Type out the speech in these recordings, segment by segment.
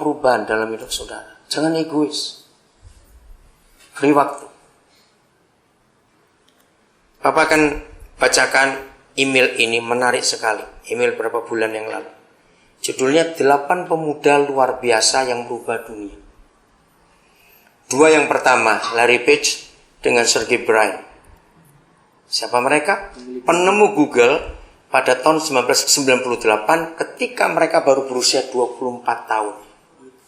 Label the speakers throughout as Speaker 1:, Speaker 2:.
Speaker 1: perubahan dalam hidup saudara. Jangan egois. Beri waktu. Papa akan bacakan email ini, menarik sekali. Email berapa bulan yang lalu. Judulnya 8 pemuda luar biasa yang merubah dunia. 2 yang pertama, Larry Page dengan Sergey Brin. Siapa mereka? Penemu Google pada tahun 1998 ketika mereka baru berusia 24 tahun.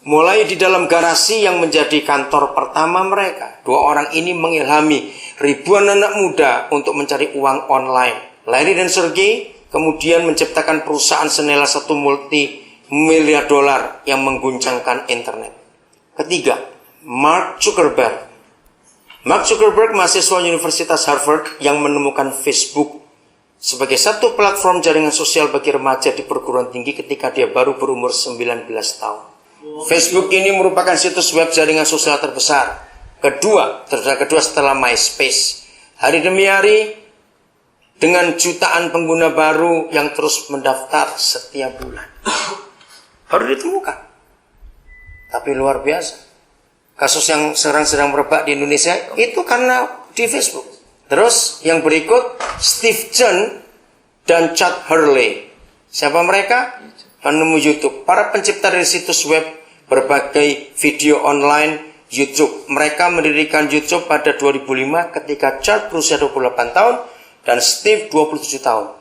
Speaker 1: Mulai di dalam garasi yang menjadi kantor pertama mereka. 2 orang ini mengilhami ribuan anak muda untuk mencari uang online. Larry dan Sergey kemudian menciptakan perusahaan senilai 1 multi-miliar dolar yang mengguncangkan internet. Ketiga, Mark Zuckerberg. Mark Zuckerberg, mahasiswa Universitas Harvard yang menemukan Facebook sebagai satu platform jaringan sosial bagi remaja di perguruan tinggi ketika dia baru berumur 19 tahun. Facebook ini merupakan situs web jaringan sosial terbesar kedua setelah MySpace. Hari demi hari, dengan jutaan pengguna baru yang terus mendaftar setiap bulan. Baru ditemukan. Tapi luar biasa. Kasus yang sedang merebak di Indonesia itu karena di Facebook. Terus yang berikut, Steve Chen dan Chad Hurley. Siapa mereka? Penemu YouTube. Para pencipta dari situs web berbagai video online YouTube. Mereka mendirikan YouTube pada 2005 ketika Chad berusia 28 tahun dan Steve 27 tahun.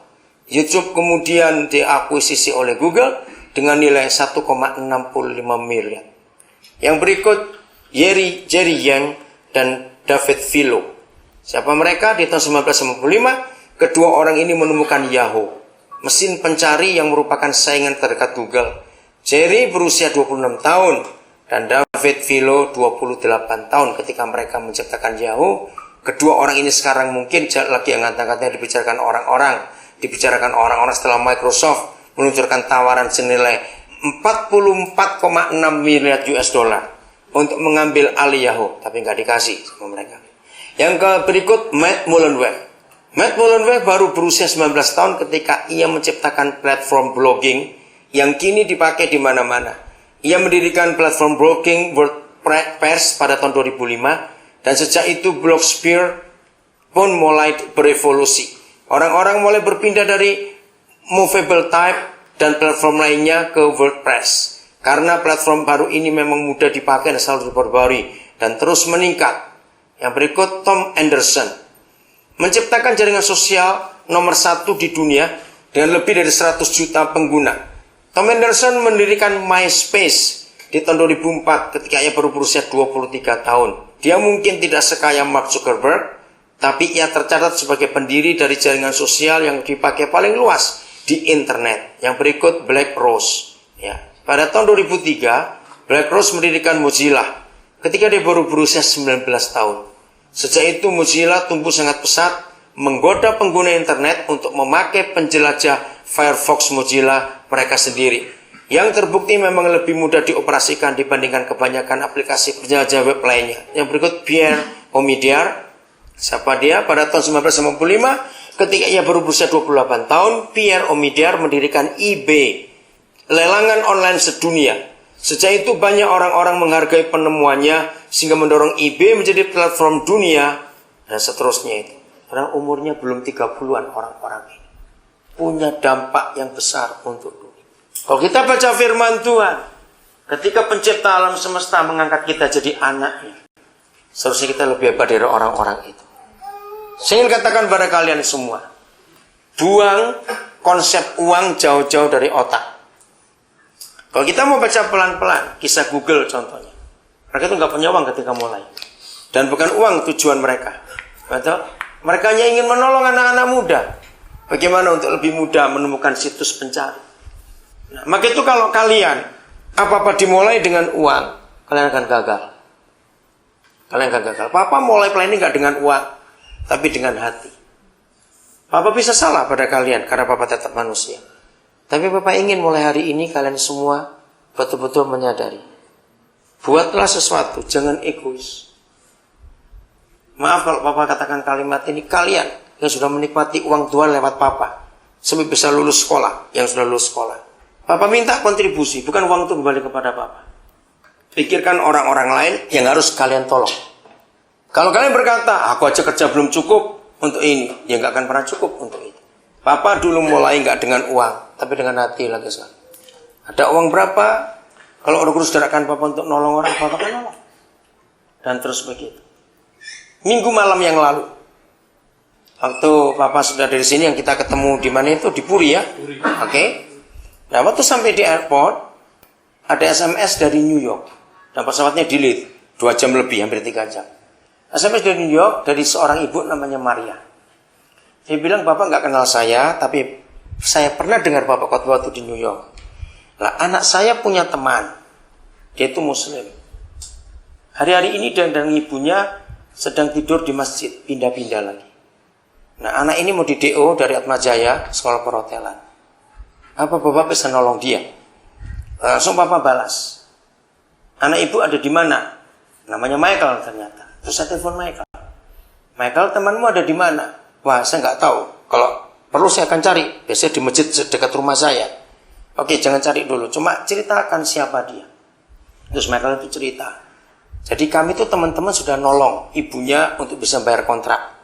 Speaker 1: YouTube kemudian diakuisisi oleh Google dengan nilai 1,65 miliar. Yang berikut, Jerry Yang dan David Filo. Siapa mereka? Di tahun 1995, kedua orang ini menemukan Yahoo, mesin pencari yang merupakan saingan terdekat Google. Jerry berusia 26 tahun dan David Filo 28 tahun ketika mereka menciptakan Yahoo. Kedua orang ini sekarang mungkin lagi yang angkat-angkatnya dibicarakan orang-orang setelah Microsoft meluncurkan tawaran senilai 44,6 miliar US dollar untuk mengambil alih Yahoo, tapi nggak dikasih sama mereka. Yang berikut, Matt Mullenweg. Matt Mullenweg baru berusia 19 tahun ketika ia menciptakan platform blogging yang kini dipakai di mana-mana. Ia mendirikan platform blogging WordPress pada tahun 2005 dan sejak itu Blogosphere pun mulai berevolusi. Orang-orang mulai berpindah dari Movable Type dan platform lainnya ke WordPress. Karena platform baru ini memang mudah dipakai dan selalu diperbarui dan terus meningkat. Yang berikut, Tom Anderson. Menciptakan jaringan sosial nomor 1 di dunia dengan lebih dari 100 juta pengguna. Tom Anderson mendirikan MySpace di tahun 2004 ketika ia baru berusia 23 tahun. Dia mungkin tidak sekaya Mark Zuckerberg, tapi ia tercatat sebagai pendiri dari jaringan sosial yang dipakai paling luas di internet. Yang berikut, Black Rose. Ya. Pada tahun 2003, Black Rose mendirikan Mozilla ketika dia baru berusia 19 tahun. Sejak itu Mozilla tumbuh sangat pesat, menggoda pengguna internet untuk memakai penjelajah Firefox Mozilla mereka sendiri. Yang terbukti memang lebih mudah dioperasikan dibandingkan kebanyakan aplikasi penjelajah web lainnya. Yang berikut, Pierre Omidyar. Siapa dia? Pada tahun 1995, ketika ia baru berusia 28 tahun, Pierre Omidyar mendirikan eBay, lelangan online sedunia. Sejak itu banyak orang-orang menghargai penemuannya sehingga mendorong eBay menjadi platform dunia dan seterusnya itu. Karena umurnya belum 30-an orang-orang ini. Punya dampak yang besar untuk dunia. Kalau kita baca firman Tuhan, ketika pencipta alam semesta mengangkat kita jadi anaknya, seharusnya kita lebih hebat dari orang-orang itu. Saya ingin katakan pada kalian semua, buang konsep uang jauh-jauh dari otak. Kalau kita mau baca pelan-pelan, kisah Google contohnya. Mereka itu nggak punya uang ketika mulai. Dan bukan uang tujuan mereka. Betul? Mereka hanya ingin menolong anak-anak muda. Bagaimana untuk lebih mudah menemukan situs pencari. Nah, maka itu kalau kalian, apa-apa dimulai dengan uang, kalian akan gagal. Kalian akan gagal. Papa mulai planning nggak dengan uang, tapi dengan hati. Papa bisa salah pada kalian, karena Papa tetap manusia. Tapi Bapak ingin mulai hari ini kalian semua betul-betul menyadari. Buatlah sesuatu, jangan egois. Maaf kalau Papa katakan kalimat ini, kalian yang sudah menikmati uang Tuhan lewat Papa, sampai bisa lulus sekolah, yang sudah lulus sekolah. Papa minta kontribusi, bukan uang itu kembali kepada Papa. Pikirkan orang-orang lain yang harus kalian tolong. Kalau kalian berkata, aku aja kerja belum cukup untuk ini, ya nggak akan pernah cukup untuk itu. Papa dulu mulai nggak dengan uang, tapi dengan hati lagi sekali. Ada uang berapa? Kalau Roh Kudus gerakan Papa untuk nolong orang, Papa kan nolong. Dan terus begitu. Minggu malam yang lalu, waktu Papa sudah dari sini, yang kita ketemu di mana itu, di Puri ya. Oke. Nah, waktu sampai di airport, ada SMS dari New York. Dan pesawatnya delay 2 jam lebih, hampir 3 jam. SMS dari New York, dari seorang ibu namanya Maria. Dia bilang, Bapak nggak kenal saya, tapi saya pernah dengar Bapak khotbah waktu di New York. Lah, anak saya punya teman, dia itu Muslim. Hari-hari ini dan ibunya sedang tidur di masjid, pindah-pindah lagi. Nah, anak ini mau di DO dari Atmajaya, sekolah perhotelan. Apa Bapak bisa nolong dia? Langsung Bapak balas. Anak ibu ada di mana? Namanya Michael ternyata. Terus saya telepon Michael. Michael, temanmu ada di mana? Wah, saya nggak tahu. Kalau perlu saya akan cari. Biasanya di masjid dekat rumah saya. Oke, jangan cari dulu. Cuma ceritakan siapa dia. Terus Michael itu cerita. Jadi kami tuh teman-teman sudah nolong ibunya untuk bisa bayar kontrak.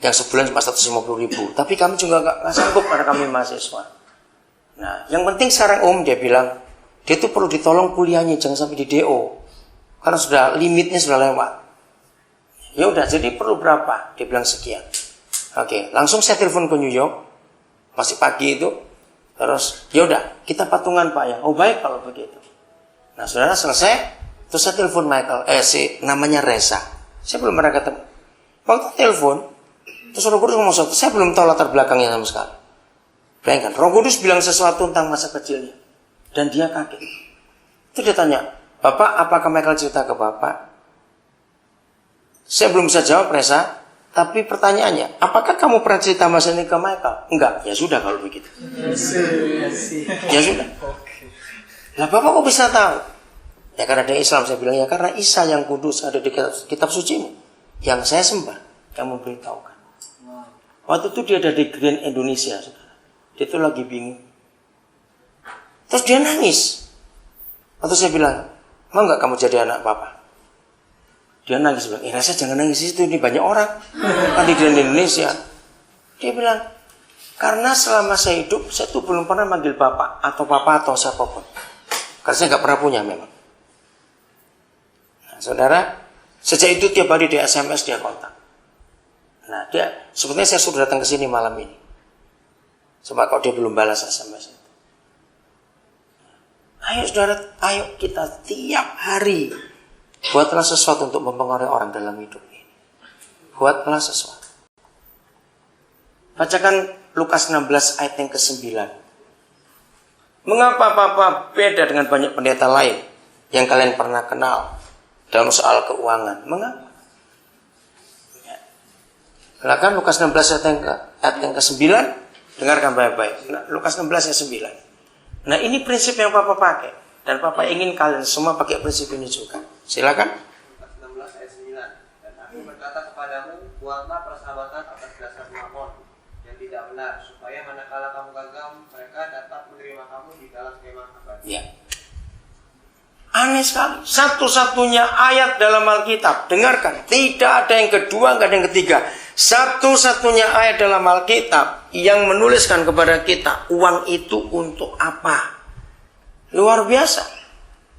Speaker 1: Yang sebulan cuma 150.000. Tapi kami juga nggak sanggup karena kami mahasiswa. Nah, yang penting sekarang dia bilang, dia tuh perlu ditolong kuliahnya, jangan sampai di DO. Karena sudah limitnya sudah lewat. Ya udah, jadi perlu berapa? Dia bilang sekian. Oke, langsung saya telepon ke New York. Masih pagi itu. Terus, ya udah, kita patungan Pak ya. Oh baik kalau begitu. Nah, saudara selesai. Terus saya telepon Michael. Namanya Reza. Saya belum pernah ketemu. Waktu telepon, terus Roh Kudus ngomong sesuatu. Saya belum tahu latar belakangnya sama sekali. Bayangkan, Roh Kudus bilang sesuatu tentang masa kecilnya. Dan dia kaget. Itu dia tanya, Bapak, apakah Michael cerita ke Bapak? Saya belum bisa jawab, Reza. Tapi pertanyaannya, apakah kamu pernah cerita masa ini ke Michael? Enggak, ya sudah kalau begitu. Ya sudah. Lah Bapak kok bisa tahu? Ya karena ada Islam, saya bilang ya karena Isa yang kudus ada di kitab sucimu. Yang saya sembah, kamu beritahukan. Waktu itu dia ada di Grand Indonesia, saudara. Dia itu lagi bingung. Terus dia nangis. Waktu saya bilang, mau nggak kamu jadi anak Papa? Dia nangis, bilang, Rasa jangan nangis itu, ini banyak orang kan di Indonesia. Dia bilang, karena selama saya hidup, saya tuh belum pernah manggil Bapak atau Papa atau siapapun. Karena saya nggak pernah punya memang. Nah, saudara, sejak itu tiap hari dia SMS, dia kontak. Nah, dia sebetulnya saya sudah datang ke sini malam ini. Coba kalau dia belum balas SMS itu. Ayo saudara, ayo kita tiap hari buatlah sesuatu untuk mempengaruhi orang dalam hidup ini. Buatlah sesuatu. Bacakan Lukas 16 ayat yang ke-9. Mengapa Papa beda dengan banyak pendeta lain yang kalian pernah kenal dalam soal keuangan? Mengapa? Silakan Lukas 16 ayat yang ke-9. Dengarkan baik-baik. Nah, Lukas 16 ayat 9. Nah, ini prinsip yang Papa pakai. Dan Papa ingin kalian semua pakai prinsip ini juga. Silakan.
Speaker 2: Lukas 16 ayat 9. Dan aku berkata kepadamu, buatlah persahabatan atas dasar mamon yang tidak benar, supaya manakala kamu gagal, mereka dapat menerima kamu di dalam kemah abadi.
Speaker 1: Ya. Aneh sekali. Satu-satunya ayat dalam Alkitab. Dengarkan. Tidak ada yang kedua, tidak ada yang ketiga. Satu-satunya ayat dalam Alkitab yang menuliskan kepada kita, uang itu untuk apa? Luar biasa.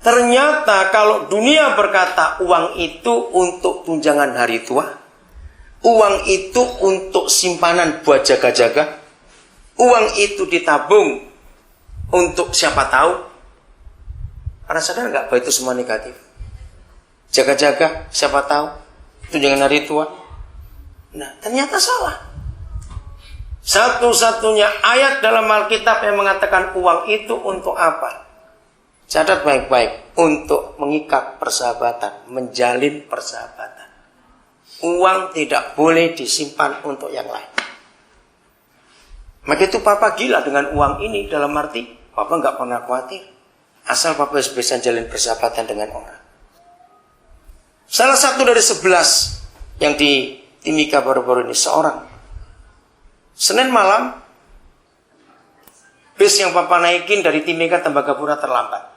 Speaker 1: Ternyata kalau dunia berkata uang itu untuk tunjangan hari tua, uang itu untuk simpanan buat jaga-jaga, uang itu ditabung untuk siapa tahu. Karena sadar nggak bahwa itu semua negatif. Jaga-jaga, siapa tahu, tunjangan hari tua. Nah, ternyata salah. Satu-satunya ayat dalam Alkitab yang mengatakan uang itu untuk apa? Catat baik-baik. Untuk mengikat persahabatan, menjalin persahabatan. Uang tidak boleh disimpan untuk yang lain. Maka itu Papa gila dengan uang ini, dalam arti Papa nggak pernah khawatir. Asal Papa bisa jalin persahabatan dengan orang. Salah satu dari 11 yang di Timika baru-baru ini, seorang Senin malam bis yang Papa naikin dari Timika Tembagapura terlambat.